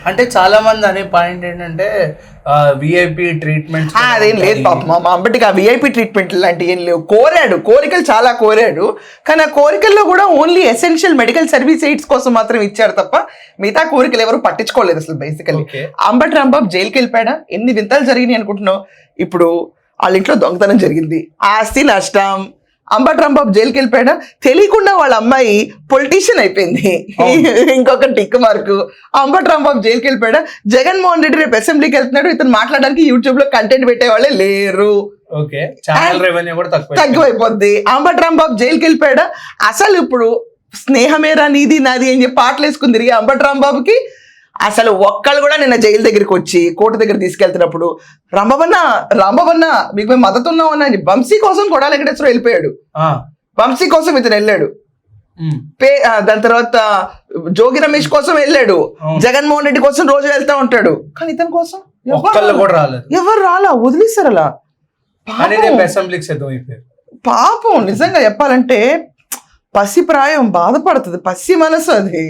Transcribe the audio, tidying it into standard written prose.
అంటే చాలా మంది అనే పాయింట్ ఏంటంటే విఐపి ట్రీట్మెంట్ అదేం లేదు పాప మా అంబటికి ఆ విఐపి ట్రీట్మెంట్ లాంటివి ఏం లేవు. కోరికలు చాలా కోరాడు, కానీ ఆ కోరికల్లో కూడా only essential medical service AIDS కోసం మాత్రం ఇచ్చారు తప్ప మిగతా కోరికలు ఎవరు పట్టించుకోలేదు అసలు. బేసికలీ అంబటి రాంబాబు జైలుకి వెళ్ళిపోయాడా, ఎన్ని వింతలు జరిగినాయి అనుకుంటున్నావు. ఇప్పుడు వాళ్ళ ఇంట్లో దొంగతనం జరిగింది, ఆస్తి నష్టం. అంబటి రాంబాబు జైలుకి వెళ్ళిపోయాడా, తెలియకుండా వాళ్ళ అమ్మాయి పొలిటీషియన్ అయిపోయింది, ఇంకొక టిక్ మార్కు. అంబటి రాంబాబు జైలుకి వెళ్ళిపోయాడా, జగన్మోహన్ రెడ్డి రేపు అసెంబ్లీకి వెళ్తున్నాడు, ఇతను మాట్లాడడానికి యూట్యూబ్ లో కంటెంట్ పెట్టే వాళ్ళే లేరు, తక్కువైపోద్ది. అంబటి రాంబాబు జైలుకి వెళ్ళిపోయాడా, అసలు ఇప్పుడు స్నేహమేరా నీది నాది అని చెప్పి పాటలు వేసుకుని తిరిగి అంబటి రాంబాబుకి అసలు ఒక్కళ్ళు కూడా నిన్న జైలు దగ్గరికి వచ్చి కోర్టు దగ్గర తీసుకెళ్తున్నప్పుడు రాంబాబన్న మీకు మేము మద్దతు ఉన్నామన్నా అని వంశీ కోసం కొడాలి వెంకటేశ్వర వెళ్ళిపోయాడు, వంశీ కోసం ఇతను వెళ్ళాడు. దాని తర్వాత జోగి రమేష్ కోసం వెళ్ళాడు, జగన్మోహన్ రెడ్డి కోసం రోజు వెళ్తా ఉంటాడు, కానీ ఇతని కోసం ఎవరు రాలా, వదిలేస్తారు అలా. పాపం నిజంగా చెప్పాలంటే పసి ప్రాయం బాధపడుతుంది, పసి మనసు అది.